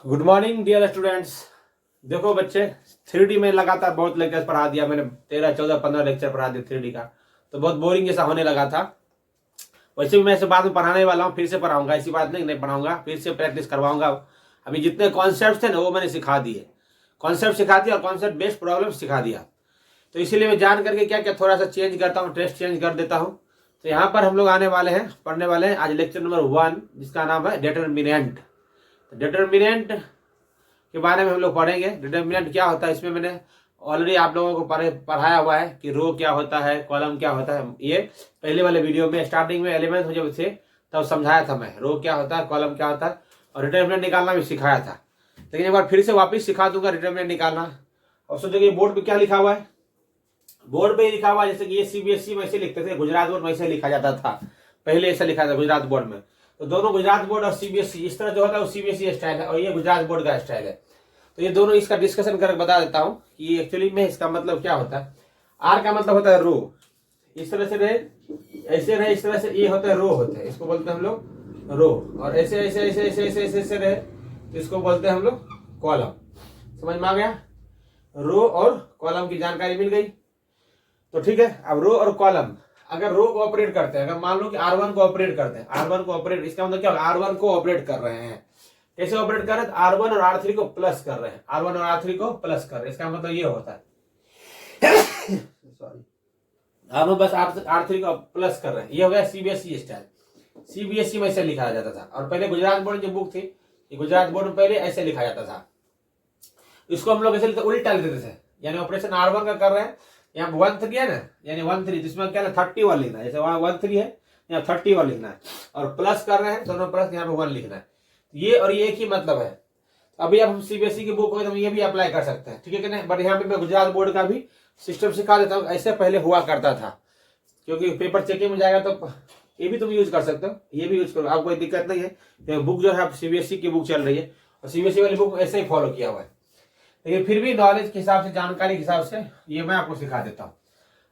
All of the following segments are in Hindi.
Good morning dear students. देखो बच्चे, 3D में लगातार बहुत लेक्चर पढ़ा दिया मैंने, 13 14 15 लेक्चर पढ़ा दिया 3D का। तो बहुत बोरिंग जैसा होने लगा था। वैसे भी मैं इसे बाद में पढ़ाने वाला हूँ, फिर से पढ़ाऊंगा, ऐसी बात नहीं पढ़ाऊंगा, फिर से प्रैक्टिस करवाऊंगा। अभी जितने कॉन्सेप्ट थे ना वो मैंने सिखा दिए, कॉन्सेप्ट सिखा दिया और कॉन्सेप्ट बेस्ड प्रॉब्लम सिखा दिया। तो इसीलिए मैं जान करके क्या क्या थोड़ा सा चेंज करता हूँ, टेस्ट चेंज कर देता हूँ। तो यहाँ पर हम लोग आने वाले हैं, पढ़ने वाले हैं आज लेक्चर नंबर 1, जिसका नाम है डिटरमिनेंट। डिटरमिनेंट के बारे में हम लोग पढ़ेंगे। डिटरमिनेंट क्या होता है, इसमें मैंने ऑलरेडी आप लोगों को पढ़ाया हुआ है कि रो क्या होता है, कॉलम क्या होता है। ये पहले वाले वीडियो में स्टार्टिंग में 11th में जब थे तब समझाया था मैं, रो क्या होता है, कॉलम क्या होता है, और डिटरमिनेंट निकालना भी सिखाया था। लेकिन एक बार फिर से वापस सिखा दूंगा डिटरमिनेंट निकालना। और सोचोगे बोर्ड पे क्या लिखा हुआ है, बोर्ड पे ही लिखा हुआ है जैसे कि ये CBSE में ऐसे लिखते थे, गुजरात बोर्ड में ऐसे लिखा जाता था, पहले ऐसा लिखा था गुजरात बोर्ड में। तो दोनों गुजरात बोर्ड और CBSE इस तरह जो होता है वो CBSE स्टाइल है और ये गुजरात बोर्ड का स्टाइल है। तो ये दोनों इसका डिस्कशन करके बता देता हूं कि एक्चुअली में इसका मतलब क्या होता है। आर का मतलब होता है रो, इस तरह से रहे, ऐसे रहे, इस तरह से, ये होता है रो होते हैं, इसको बोलते हैं हम लोग रो। और ऐसे ऐसे ऐसे ऐसे ऐसे ऐसे ऐसे रहे तो इसको बोलते हैं हम लोग कॉलम। समझ में आ गया, रो और कॉलम की जानकारी मिल गई। तो ठीक है, अब रो और कॉलम अगर रो को ऑपरेट करते हैं, अगर मान लो कि R1 को ऑपरेट करते हैं, R1 को ऑपरेट, इसका मतलब क्या होगा, R1 को ऑपरेट कर रहे हैं। कैसे ऑपरेट कर रहे हैं, R1 और R3 को प्लस कर रहे हैं, R1 और R3 को प्लस कर रहे हैं। इसका मतलब ये होता है सॉरी, R1 बस R3 को प्लस कर रहे हैं। ये हो गया CBSE स्टाइल। CBSE में ऐसे लिखा जाता था, और पहले गुजरात बोर्ड की जो बुक थी, गुजरात बोर्ड में पहले ऐसे लिखा जाता था। इसको हम लोग ऐसे उल्टा लिखते थे, यानी ऑपरेशन R1 का कर रहे हैं, यहाँ 1 3 है ना, यानी 1 3, जिसमें क्या है 31 लिखना है, जैसे वहां 1 3 है, यहाँ 31 लिखना है, और प्लस कर रहे हैं दोनों प्लस, यहाँ पे 1 लिखना है। ये और ये एक ही मतलब है। अभी अब हम CBSE की बुक हो तो ये भी अप्लाई कर सकते हैं, ठीक है कि नहीं। बट यहाँ पे मैं गुजरात बोर्ड का भी सिस्टम सिखा देता हूँ, ऐसे पहले हुआ करता था, क्योंकि पेपर चेकिंग में जाएगा तो ये भी तुम यूज कर सकते हो, ये भी यूज करो, आपको कोई दिक्कत नहीं है। बुक जो है CBSE की बुक चल रही है और CBSE वाली बुक ऐसे ही फॉलो किया हुआ है, लेकिन फिर भी नॉलेज के हिसाब से, जानकारी के हिसाब से ये मैं आपको सिखा देता हूँ।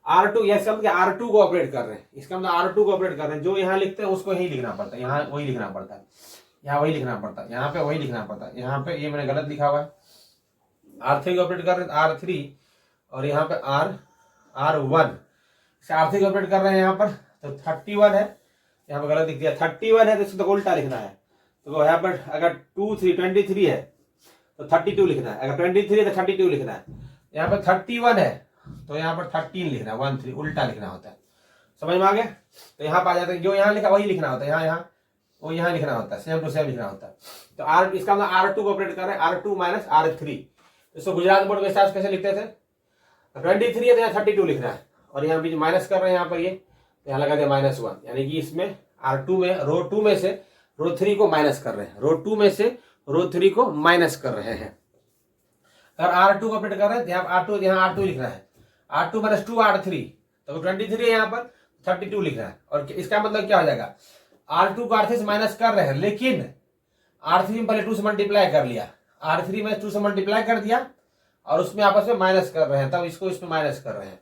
R2, यह समझ के R2 को ऑपरेट कर रहे हैं, इसका मतलब R2 को ऑपरेट कर रहे हैं। जो यहाँ लिखते हैं उसको ही लिखना पड़ता है, यहाँ वही लिखना पड़ता है, यहाँ वही लिखना पड़ता है, यहाँ पे वही लिखना पड़ता है। यहाँ पे ये मैंने गलत लिखा हुआ है, R3 को ऑपरेट कर रहे हैं R3, और यहाँ पे R1 R3 को ऑपरेट कर रहे हैं यहाँ पर। तो 31 है, यहाँ पे गलत लिख दिया, 31 है तो इसको तो उल्टा लिखना है। तो यहाँ पर अगर 23 है तो 32 लिखना है, अगर 23 है तो 32 लिखना है। यहाँ पर 31 है तो यहाँ पर 13 लिखना है, 1 3 उल्टा लिखना होता है। समझ में आ गया। तो यहाँ पर आ जाता है, जो यहाँ लिखा वही लिखना होता है, यहाँ वो यहाँ लिखना होता है, सेम टू सेम लिखना होता है। तो R, इसका मतलब R2 को ऑपरेट कर रहे हैं, R2 माइनस R3। इसको गुजरात बोर्ड के हिसाब से कैसे लिखते थे, 23 है तो यहाँ 32 लिखना है, और यहाँ बीच माइनस कर रहे हैं, यहाँ पर ये यहाँ लगा दिया -1, यानी कि इसमें R2 में रो 2 में से रो 3 को माइनस कर रहे हैं, रो 2 में से रो 3 को माइनस कर रहे हैं। अगर R2 को ऑपरेट कर रहे हैं तो यहाँ R2 लिखना है, R2 माइनस 2 R3, तो 23 है यहाँ पर 32 लिखना है। और इसका मतलब क्या हो जाएगा, R2 को R3 से माइनस कर रहे हैं, लेकिन R3 में पहले 2 से मल्टीप्लाई कर लिया, R3 में 2 से मल्टीप्लाई कर दिया और उसमें आपस में माइनस कर रहे हैं, तब इसको इसमें माइनस कर रहे हैं।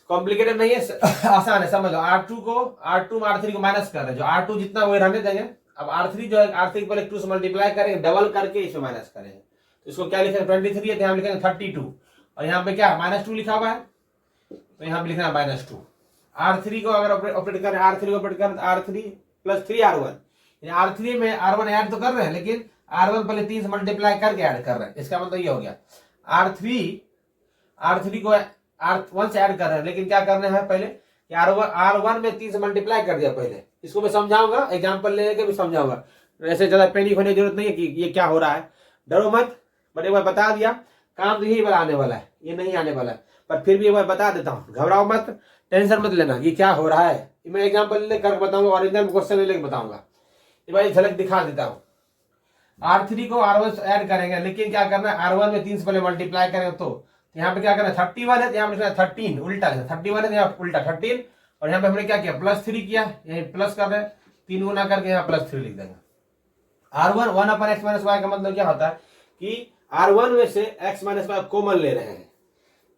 कॉम्प्लिकेटेड नहीं है, आसान है, समझ लो। R2 में R3 को माइनस कर रहे हैं, जो R2 जितना वही रहने देंगे। अब R3 जो है, R3 पहले 2 से मल्टीप्लाई करेंगे, डबल करके इसमें माइनस करेंगे। तो इसको क्या लिखेंगे, 23 है तो यहाँ लिखेंगे 32, और यहाँ पे क्या -2 लिखा हुआ है, तो यहाँ पे लिखना है -2। R3 को अगर ऑपरेट करें, R3 को ऑपरेट करें, R3 + 3R1, R3 में R1 ऐड तो कर रहे हैं, लेकिन R1 पहले 3 से मल्टीप्लाई करके ऐड कर रहे हैं। इसका मतलब ये हो गया, R3 को R1 से ऐड कर रहे हैं, लेकिन क्या करना है पहले, R1 में 3 से मल्टीप्लाई कर दिया पहले। इसको मैं समझाऊंगा, एग्जाम्पल लेके भी समझाऊंगा, ऐसे ज्यादा पैनिक होने की जरूरत नहीं है कि ये क्या हो रहा है, डरो मत। बट एक बार बता दिया, काम तो यही वाला आने वाला है, ये नहीं आने वाला है, पर फिर भी एक बार बता देता हूँ, घबराओ मत, टेंशन मत लेना कि क्या हो रहा है। मैं एग्जाम्पल लेकर बताऊंगा, ओरिजिनल क्वेश्चन लेकर बताऊंगा। एक बार झलक दिखा देता हूँ। R3 को R1 से ऐड करेंगे, लेकिन क्या करना है, R1 में 3 से पहले मल्टीप्लाई करेंगे, तो यहाँ पे क्या करना है, 31 है तो यहाँ पे लिखना है 13, उल्टा लिखना, 31 है तो यहाँ उल्टा 13, और यहाँ पे हमने क्या किया, +3 किया, यही प्लस कर रहे हैं, 3 गुना करके यहाँ +3 लिख देंगे। R1 1/x - y का मतलब क्या होता है कि R1 में से x - y कॉमन ले रहे हैं।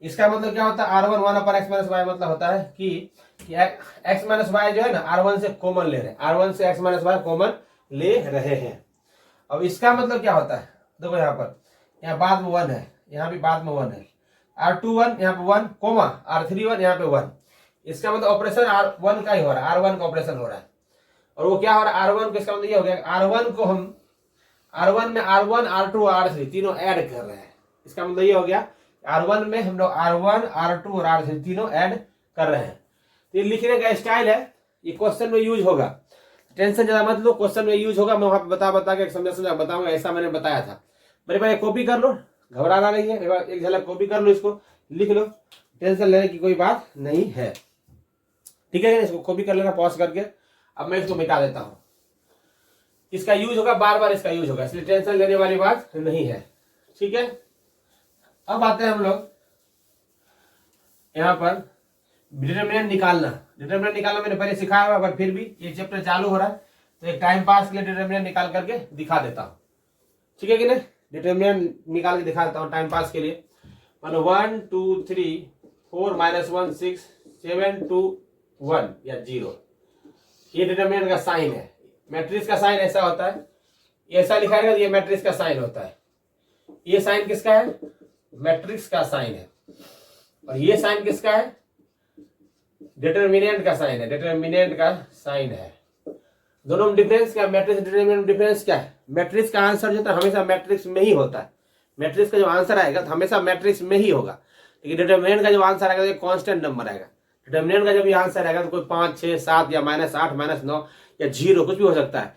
इसका मतलब क्या होता है, R1 1/x - y मतलब होता है कि x - y जो है ना, R1 से कॉमन ले रहे हैं, R1 से x - y कॉमन ले रहे हैं। अब इसका मतलब क्या होता है, देखो यहाँ पर, यहाँ बाद में 1 है, यहाँ भी बाद में 1 है, R2 1 यहाँ पे 1 कोमा R3 1 यहाँ पे 1, इसका मतलब ऑपरेशन R1 का ही हो रहा है, R1 का ऑपरेशन हो रहा है। और वो क्या हो रहा है R1 को, इसका मतलब ये हो गया R1 को हम R1 में R1 R2 R3 तीनों ऐड कर रहे हैं। इसका मतलब ये हो गया R1 में हम लोग R1 R2 और R3 तीनों ऐड कर रहे हैं। तो ये लिखने का स्टाइल है, ये क्वेश्चन में यूज होगा, टेंशन ज्यादा मत लो, क्वेश्चन में यूज होगा। मैं वहां पे बता के समझा बताऊंगा, ऐसा मैंने बताया था। मेरे पास कॉपी कर लो, घबराना नहीं है, एक झलक कॉपी कर लो, इसको लिख लो, टेंशन लेने की कोई बात नहीं है, ठीक है। इसको कॉपी कर लेना पॉज करके। अब मैं इसको मिटा देता हूं, इसका यूज होगा बार बार, इसका यूज होगा, इसलिए टेंशन लेने वाली बात नहीं है, ठीक है। अब आते हैं हम लोग यहाँ पर डिटरमिनेंट निकालना। डिटरमिनेंट निकालना मैंने पहले सिखाया हुआ, बट फिर भी ये चैप्टर चालू हो रहा है तो एक टाइम पास के लिए डिटरमिनेंट निकाल करके दिखा देता हूँ, ठीक है कि नहीं। डिटरमिनेंट निकाल के दिखा देता हूँ टाइम पास के लिए। मानो 1 2 3 4 -1 6 7 2 1 या 0, ये डिटरमिनेंट का साइन है। मैट्रिक्स का साइन ऐसा होता है, ऐसा लिखा है, ये मैट्रिक्स का साइन होता है। ये साइन किसका है, मैट्रिक्स का साइन है। और ये साइन किसका है, डिटरमिनेंट का साइन है, डिटरमिनेंट का साइन है। दोनों में डिफरेंस क्या, मैट्रिक्स डिटरमिनेंट डिफरेंस क्या है। मैट्रिक्स का आंसर जो है हमेशा मैट्रिक्स में ही होता है, मैट्रिक्स का जो आंसर आएगा तो हमेशा मैट्रिक्स में ही होगा। लेकिन डिटरमिनेंट का जो आंसर आएगा तो कांस्टेंट नंबर आएगा। डिटरमिनेंट का जब ये आंसर आएगा तो कोई 5 6 7 या -8 -9 या 0 कुछ भी हो सकता है,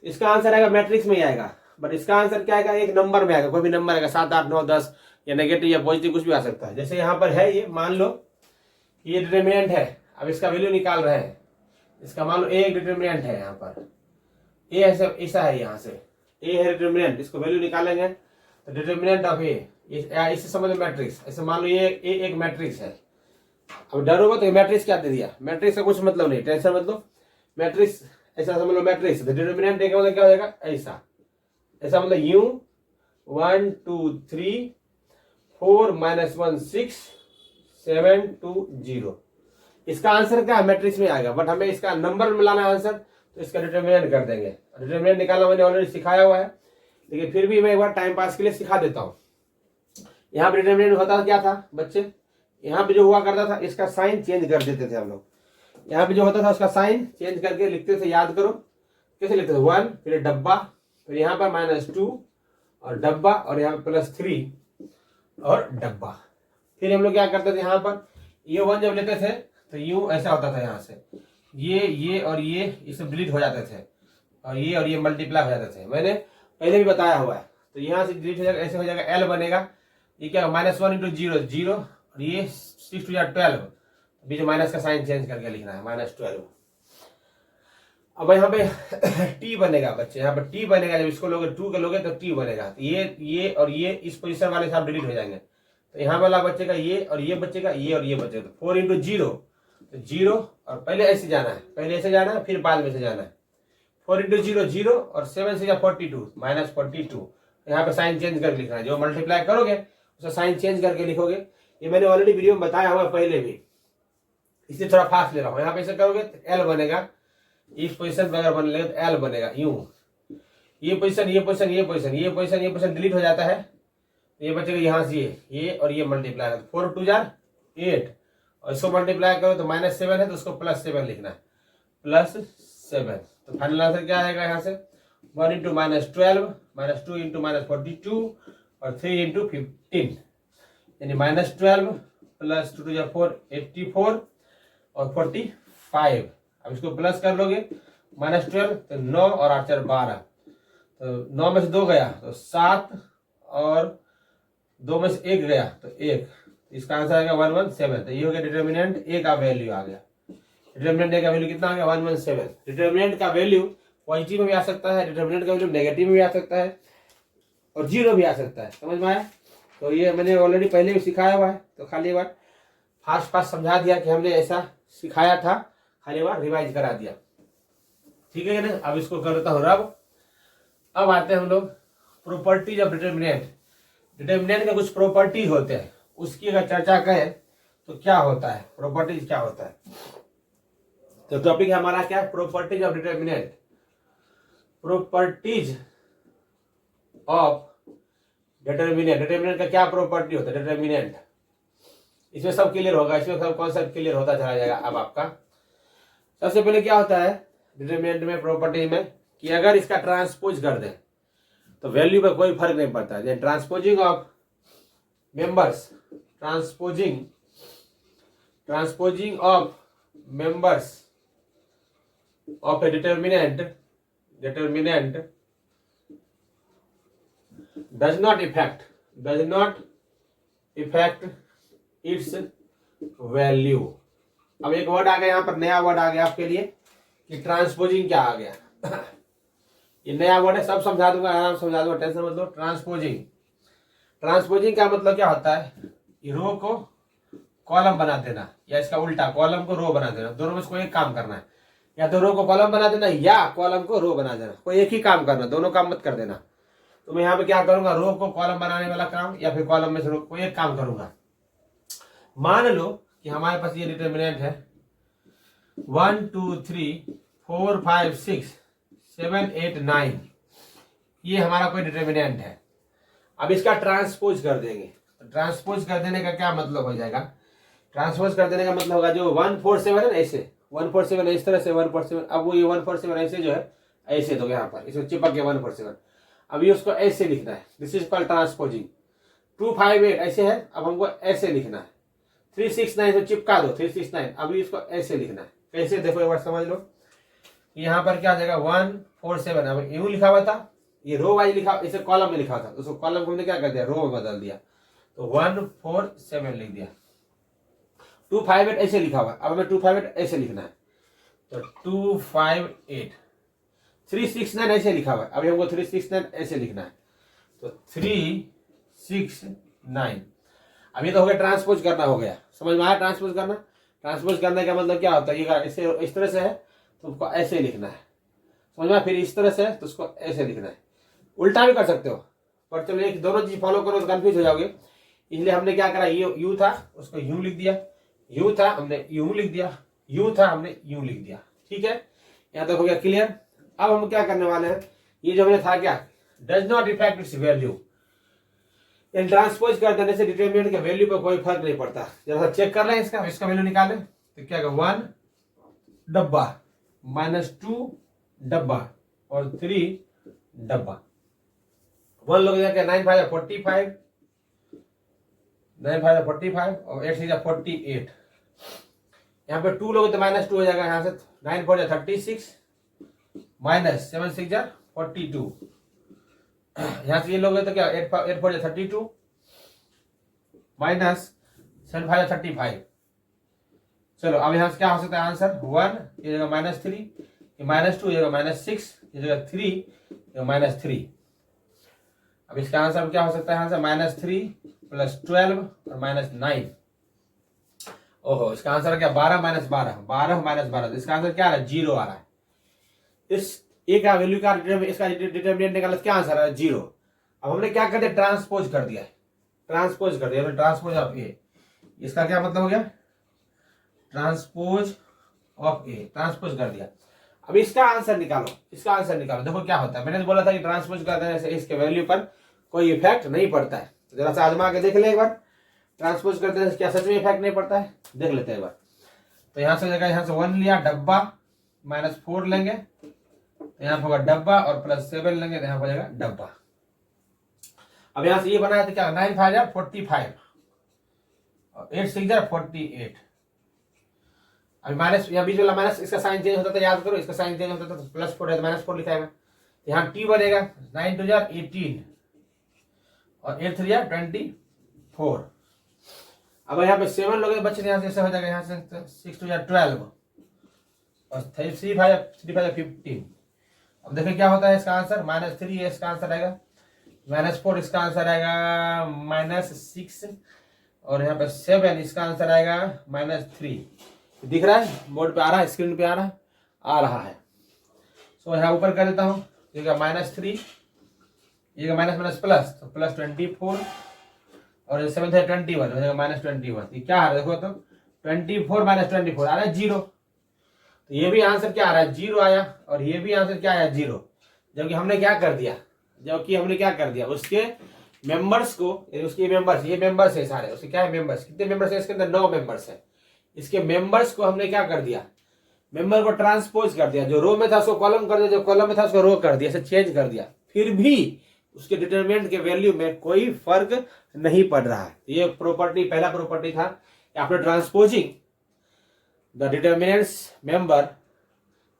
इसका आंसर आएगा मैट्रिक्स में ही आएगा। बट इसका आंसर क्या आएगा, एक नंबर में आएगा, कोई भी नंबर आएगा, 7 8 9 10 या नेगेटिव या पॉजिटिव कुछ भी आ सकता है। जैसे यहाँ पर है, ये मान लो ये डिटरमिनेंट है, अब इसका वैल्यू निकाल रहे हैं, इसका मान लो एक डिटरमिनेंट है, यहाँ पर ए ऐसा है, यहाँ से ए है डिटरमिनेंट, इसको वैल्यू निकालेंगे तो डिटरमिनेंट ऑफ ए, इसे समझो मैट्रिक्स, ऐसे मान लो ये एक मैट्रिक्स है। अब डरोगे तो मैट्रिक्स क्या दे दिया, मैट्रिक्स का कुछ मतलब नहीं, टेंशन मतलब मैट्रिक्स ऐसा समझ लो मैट्रिक्स, डिटरमिनेंट का मतलब क्या हो जाएगा, ऐसा ऐसा मतलब यू 1 2 3 4 -1 6 7 2 0, इसका आंसर क्या है, मैट्रिक्स में आएगा। बट हमें इसका नंबर में लाना आंसर, तो इसका डिटरमिनेंट कर देंगे। डिटरमिनेंट निकालना मैंने ऑलरेडी सिखाया हुआ है, लेकिन फिर भी मैं एक बार टाइम पास के लिए सिखा देता हूँ। यहाँ पे डिटरमिनेंट होता क्या था बच्चे, यहाँ पे जो हुआ करता था इसका साइन चेंज कर देते थे हम लोग। यहाँ पे जो होता था उसका साइन चेंज करके लिखते थे, याद करो कैसे लिखते थे, 1 फिर डब्बा, फिर यहाँ पर -2 और डब्बा, और यहाँ पे +3 और डब्बा। फिर हम लोग क्या करते थे, यहाँ पर ये 1 जब लेते थे तो यूं ऐसा होता था, यहाँ से ये और ये सब डिलीट हो जाते थे, और ये मल्टीप्लाई हो जाते थे, मैंने पहले भी बताया हुआ है। तो यहाँ से डिलीट हो जाएगा, ऐसे हो जाएगा, एल बनेगा, ये क्या -1 × 0 0, और ये 6 2 12, बीच में माइनस का साइन चेंज करके लिखना है -12। अब यहाँ पे टी बनेगा बच्चे, यहाँ पर टी बनेगा, जब इसको लोगे 2 के लोगे तो टी बनेगा। तो ये और ये इस पोजीशन वाले सब डिलीट हो जाएंगे, तो यहाँ वाला बचेगा ये और ये बचेगा, ये और ये बचेगा। तो 4 × 0 तो 0, और पहले ऐसे जाना है, पहले ऐसे जाना है, फिर बाद में से जाना है। 4 × 0 0, और 7 से 42 -42, यहाँ पे साइन चेंज करके लिखना है। जो मल्टीप्लाई करोगे उसका साइन चेंज करके लिखोगे, ये मैंने ऑलरेडी वीडियो में बताया हुआ पहले भी, इसलिए थोड़ा फास्ट ले रहा हूँ। यहाँ पे ऐसे करोगे तो एल बनेगा, इस पोजीशन पर अगर बन तो एल बनेगा, यूं ये पोजीशन ये पोजीशन ये पोजीशन ये पोजीशन ये पोजीशन डिलीट हो जाता है, ये बचेगा यहाँ से ये और ये मल्टीप्लाई करो, 4 × 2 = 8, और इसको मल्टीप्लाई करो तो -7 है तो उसको +7 लिखना है, +7। तो फाइनल आंसर क्या आएगा, यहाँ से 1 × -12 -2 × -42 और 3 × 15, यानी -12 + 2 × 4 84 और 45। अब इसको प्लस कर लोगे, -12 तो 9 और 8 4 12, तो 9 में से 2 गया तो 7, और 2 में से 1 गया तो 1, इसका आंसर आएगा 117। तो ये हो गया डिटरमिनेंट ए का वैल्यू आ गया। डिटरमिनेंट ए का वैल्यू कितना आ गया, 117। डिटरमिनेंट का वैल्यू पॉजिटिव में भी आ सकता है, डिटरमिनेंट का वैल्यू नेगेटिव में भी आ सकता है, और 0 भी आ सकता है, समझ में आया। तो ये मैंने ऑलरेडी पहले भी सिखाया हुआ है, तो खाली एक बार फास्ट समझा दिया कि हमने ऐसा सिखाया था, खाली एक बार रिवाइज करा दिया, ठीक है ना। अब इसको करता हूँ रब। अब आते हैं हम लोग प्रॉपर्टीज ऑफ डिटरमिनेंट। डिटरमिनेंट के कुछ प्रॉपर्टीज होते हैं, उसकी अगर चर्चा करें तो क्या होता है, प्रॉपर्टीज क्या होता है। तो टॉपिक हमारा क्या है, properties of determinant. Properties of determinant. Determinant का क्या प्रॉपर्टी होता है? डिटर्मिनेंट, इसमें सब क्लियर होगा, इसमें सब कॉन्सेप्ट क्लियर होता चला जाएगा। अब आपका सबसे पहले क्या होता है डिटर्मिनेंट में, प्रॉपर्टी में, कि अगर इसका ट्रांसपोज कर दें तो वैल्यू पर कोई फर्क नहीं पड़ता है। Transposing of members, transposing of members of A determinant does not affect its value। अब एक वर्ड आ गया यहाँ पर, नया वर्ड आ गया आपके लिए कि ट्रांसपोजिंग क्या आ गया। ये नया वर्ड है, सब समझा दूंगा, आराम समझा दूंगा, टेंशन मत लो। ट्रांसपोजिंग का मतलब क्या होता है? रो को कॉलम बना देना, या इसका उल्टा कॉलम को रो बना देना। दोनों में से कोई एक काम करना है, या तो रो को कॉलम बना देना या कॉलम को रो बना देना, कोई एक ही काम करना, दोनों काम मत कर देना। तो मैं यहाँ पे क्या करूंगा? रो को कॉलम बनाने वाला काम, या फिर कॉलम में से रो, कोई एक काम करूंगा। मान लो कि हमारे पास ये डिटर्मिनेंट है 1 2 3 4 5 6 7 8 9, ये हमारा कोई डिटर्मिनेंट है। अब इसका ट्रांसपोज कर देंगे। तो ट्रांसपोज कर देने का क्या मतलब हो जाएगा? ट्रांसपोज कर देने का मतलब होगा जो 147 है ना, ऐसे 147 इस तरह से 147, अब वो ये 147 ऐसे जो है ऐसे, तो यहाँ पर इसमें चिपक गया 147। अभी उसको ऐसे लिखना है, दिस इज कॉल्ड ट्रांसपोजिंग। 258 ऐसे है, अब हमको ऐसे लिखना है। 369 से चिपका दो 369, अभी इसको ऐसे लिखना है। कैसे? देखो एक बार समझ लो। यहाँ पर क्या हो जाएगा 147, अब यूं लिखा हुआ था, ये रो वाइज लिखा, इसे कॉलम में लिखा था, उसको कॉलम को हमने क्या कर दिया? रो में बदल दिया, तो 147 लिख दिया। 258 ऐसे लिखा हुआ, अब हमें 258 ऐसे लिखना है, तो 258। 369 ऐसे लिखा हुआ है, अभी हमको 369 ऐसे लिखना है, तो 369। अब ये तो हो गया ट्रांसपोज करना, हो गया समझ में आया? ट्रांसपोज करना, ट्रांसपोज करने का मतलब क्या होता है? ये ऐसे इस तरह से है तो उसको ऐसे लिखना है, समझ में? फिर इस तरह से है तो उसको ऐसे लिखना है। उल्टा भी कर सकते हो, पर चलो एक दोनों चीज फॉलो करो तो कंफ्यूज हो जाओगे। इसलिए हमने क्या करा, यू था उसको यूं लिख दिया, यू था हमने यूं लिख दिया, यू था हमने यूं लिख दिया। ठीक है, यहाँ तक हो गया क्लियर। अब हम क्या करने वाले हैं, ये जो हमने था क्या, does not effect it's value. Transpose कर देने से डिटरमिनेंट के वैल्यू पर कोई फर्क नहीं पड़ता। जब चेक कर रहे हैं इसका वैल्यू निकाले तो क्या 1 डब्बा -2 डब्बा और 3 डब्बा। 1 लोग क्या 9 5 45, 9 5 45 और 8 6 48। यहाँ पे 2 लोग तो -2 हो जाएगा, यहाँ से 9 4 36 -7 6 42। यहाँ से ये लोग तो क्या 8 4 32 -7 5 35। चलो अब यहाँ से क्या हो सकता है आंसर? 1 ये जगह -3, ये -2 ये जगह -6, ये जगह 3 ये -3। अब इसका आंसर क्या हो सकता है? यहाँ से -3 + 12 और -9। ओहो, इसका आंसर क्या? 12 - 12, 12 - 12, तो इसका आंसर क्या आ रहा है? 0 आ रहा है। इस ए का वैल्यू का इसका डिटरमिनेंट निकाला, क्या आंसर है? 0। अब हमने क्या कर दिया? ट्रांसपोज कर दिया, ट्रांसपोज कर दिया, ट्रांसपोज ऑफ ए। इसका क्या मतलब हो गया? ट्रांसपोज ऑफ ए, ट्रांसपोज कर दिया। अब इसका आंसर निकालो, इसका आंसर निकालो। देखो क्या होता है, मैंने बोला था कि ट्रांसपोज कर देने से इसके वैल्यू पर कोई इफेक्ट नहीं पड़ता है। तो जरा सा आजमा के देख ले एक बार, ट्रांसपोज कर देने से क्या सच में इफेक्ट नहीं पड़ता है? देख लेते हैं एक बार। तो यहाँ से जगह यहाँ से 1 लिया, डब्बा -4 लेंगे तो यहाँ पर होगा डब्बा, और +7 लेंगे तो यहाँ पर जाएगा डब्बा। अब यहाँ से ये बनाया तो क्या 9 5 45 और 8 6 48। अभी माइनस, यहाँ बीच वाला माइनस, इसका साइन चेंज होता था, याद करो, इसका साइन चेंज होता था, तो +4 है तो -4 लिखाएगा। यहाँ t बनेगा 9 2 18 और 8 3 24। अब यहाँ पे 7 लोग बच्चे, यहाँ से ऐसे हो जाएगा, यहाँ से 6 2 12 और 3 5 15। अब देखिए क्या होता है इसका आंसर, -3 है इसका आंसर आएगा, -4 इसका आंसर आएगा, -6 और यहाँ पे 7 इसका आंसर आएगा, -3। दिख रहा है बोर्ड पे आ रहा है, स्क्रीन पे आ रहा है। सो यहाँ ऊपर कर देता हूँ, ये -3, ये माइनस प्लस, तो +24 और 7 है 21 हो जाएगा -21। ये क्या आ रहा है देखो, तो 24 - 24 आ रहा है 0। तो ये भी आंसर क्या आ रहा है? 0 आया, और ये भी आंसर क्या आया? 0। जबकि हमने क्या कर दिया, जबकि हमने क्या कर दिया, उसके मेंबर्स को, उसके मेंबर्स, ये मेंबर्स है सारे, उसके क्या है मेंबर्स, कितने मेंबर्स है इसके अंदर, 9 मेंबर्स है। इसके मेंबर्स को हमने क्या कर दिया, मेंबर को ट्रांसपोज कर दिया, जो रो में था उसको कॉलम कर दिया, जो कॉलम में था उसको रो कर दिया, ऐसे चेंज कर दिया, फिर भी उसके डिटरमिनेंट के वैल्यू में कोई फर्क नहीं पड़ रहा है। ये प्रॉपर्टी, पहला प्रॉपर्टी था, after transposing the determinants member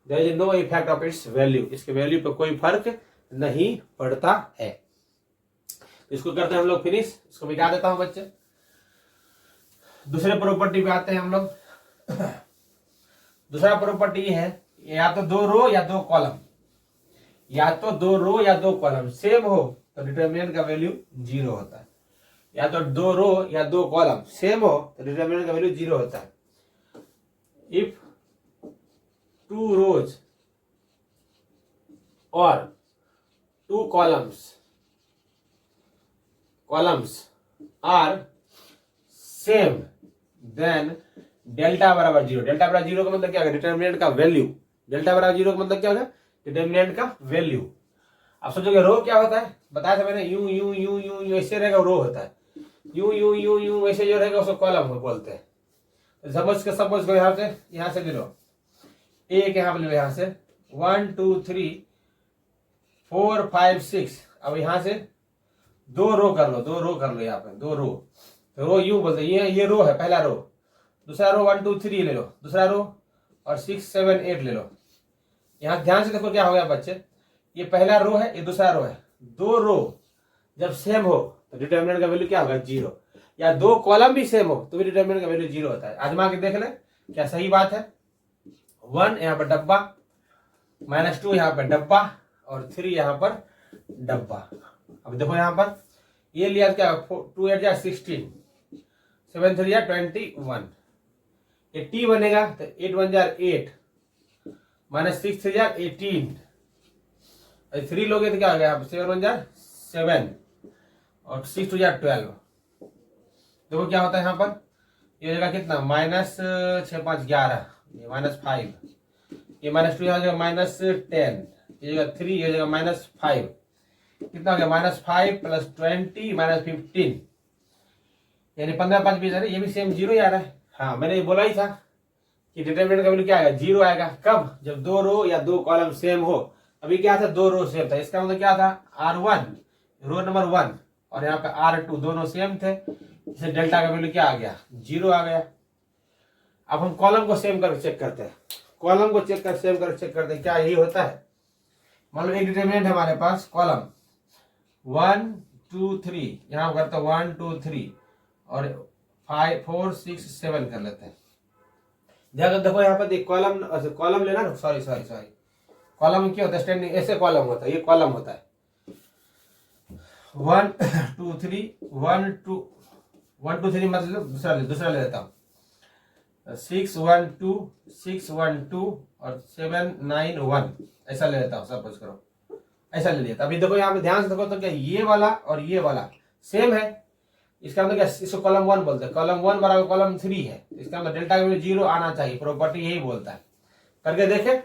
there is no effect of its value, इसके वैल्यू पर कोई फर्क नहीं पड़ता है। इसको करते हैं हम लोग फिनिश, इसको मिटा देता हूं बच्चे। दूसरे प्रॉपर्टी पे आते हैं हम लोग। दूसरा प्रॉपर्टी है, या तो 2 रो या 2 कॉलम, या तो 2 रो या 2 कॉलम सेम हो तो डिटरमिनेंट का वैल्यू 0 होता है, या तो 2 रो या 2 कॉलम सेम हो तो डिटरमिनेंट का वैल्यू 0 होता है। इफ 2 रोज और 2 columns are same then delta बराबर 0। डेल्टा बराबर 0 का मतलब क्या होगा, डिटरमिनेंट का वैल्यू। डेल्टा बराबर 0 का मतलब क्या होगा, डिटरमिनेंट का वैल्यू। आप सोचोगे रो क्या होता है, बताया था मैंने, you you you you you ऐसे रहेगा रो होता है, यू यू यू यू ऐसे जो रहेगा उसको कॉलम बोलते हैं। सपोज को यहाँ से ले लो, एक यहाँ पे ले लो, यहाँ से 1 2 3 4 5 6, अब यहाँ से 2 रो कर लो, 2 रो कर लो, यहाँ पे 2 रो, तो रो यू बोलते हैं, ये रो है, पहला रो, दूसरा रो 1 2 3 ले लो, दूसरा रो, और 6 7 8 ले लो। यहाँ ध्यान से देखो क्या हो गया बच्चे, ये पहला रो है, ये दूसरा रो है, 2 रो जब सेम हो तो डिटरमिनेंट का वैल्यू क्या होगा, 0, या 2 कॉलम भी सेम हो तो भी डिटरमिनेंट का वैल्यू 0 होता है। आजमा के देख ले क्या सही बात है। 1 यहाँ पर डब्बा, -2 यहाँ पर डब्बा, और 3 यहाँ पर डब्बा। अब देखो यहाँ पर ये लिया क्या, 2 8 जा 16, 7 3 जा 21, ये टी बनेगा तो 8 1 जा 8, -6 3 जा 18, 3 लोगे तो क्या हो गया, 7 1 जा 7, और 6 2 जा 12। देखो क्या होता है यहाँ पर, ये जगह कितना, -6 5 11, ये -5, ये -2 यहाँ जगह -10, ये जगह 3, ये जगह -5, कितना हो गया, -5 + 20 -15, यानी 15 5 20 है, ये भी सेम 0 ही आ रहा है। हाँ मैंने ये बोला ही था कि डिटरमिनेंट का वैल्यू क्या आएगा, 0 आएगा। कब, जब 2 रो या 2 कॉलम सेम हो। अभी क्या था, 2 रो सेम था, इसका मतलब क्या था, R1 रो नंबर 1 और यहाँ पे R2 दोनों सेम थे, इससे डेल्टा का वैल्यू क्या आ गया, 0 आ गया। अब हम कॉलम को सेम करके चेक करते हैं, कॉलम को सेम करके चेक करते हैं क्या यही होता है। मान लो एक डिटरमिनेंट है हमारे पास, कॉलम 1 2 3, यहाँ करते 1 2 3 और 5 4 6 7 कर लेते हैं। देखो यहाँ पर कॉलम लेना ना, सॉरी कॉलम क्या होता है, स्टैंडिंग ऐसे कॉलम होता है, ये कॉलम होता है 1 2 3 1 2 3 मतलब दूसरा ले लेता हूँ, 6 1 2 6 1 2 और 7 9 1 ऐसा ले लेता हूँ, सपोज करो ऐसा ले लिया। अभी देखो यहाँ पे ध्यान से देखो तो क्या ये वाला और ये वाला सेम है, इसका मतलब क्या, इसको कॉलम 1 बोलते हैं, कॉलम 1 बराबर कॉलम 3 है, इसका मतलब डेल्टा का वैल्यू 0 आना चाहिए, प्रॉपर्टी यही बोलता है। करके देखे,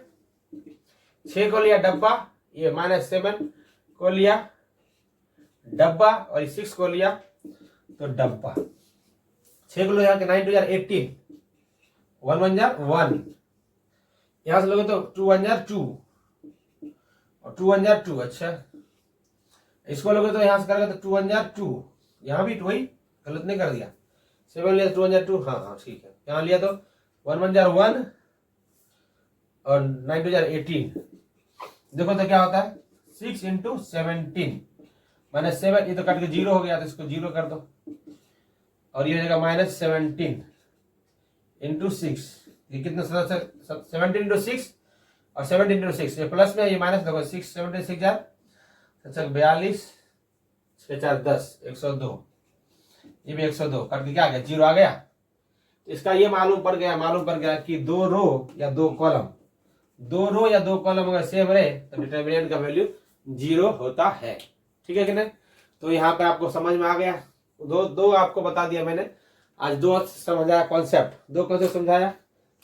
6 को लिया डब्बा, ये -7 को लिया डब्बा, और 6 को लिया तो डब्बा, 6 को लिया 9 2 18, 1 1 1, यहां से लोगे तो 2 1 2 और 2 1 2, अच्छा इसको लोगे तो यहां से करेगा तो 2 1 2, यहाँ भी वही गलत नहीं कर दिया, 7 लिया 2 1 2, हाँ ठीक है, यहाँ लिया तो 1 1 1 और 9 2 18। देखो तो क्या होता है, 6 × 17 -7, ये तो कट के 0 हो गया तो इसको 0 कर दो, और ये हो जाएगा -17 × 6, ये कितना 17 × 6 और 17 × 6, ये प्लस में ये माइनस, देखो 6 17 6 जा 42 6 4 10 102, ये भी 102 करके क्या आ गया, 0 आ गया। इसका ये मालूम पड़ गया कि 2 रो या 2 कॉलम अगर सेम रहे तो डिटरमिनेंट का वैल्यू 0 होता है, ठीक है कि नहीं। तो यहाँ पे आपको समझ में आ गया, दो आपको बता दिया मैंने आज, 2 समझाया कॉन्सेप्ट, 2 कॉन्सेप्ट समझाया,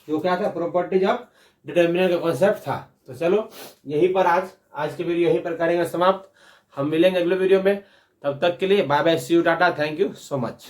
जो क्या था, प्रॉपर्टीज ऑफ डिटरमिनेंट का कॉन्सेप्ट था। तो चलो यहीं पर आज के वीडियो यहीं पर करेंगे समाप्त। हम मिलेंगे अगले वीडियो में, तब तक के लिए bye bye, see you, tata, thank you so much.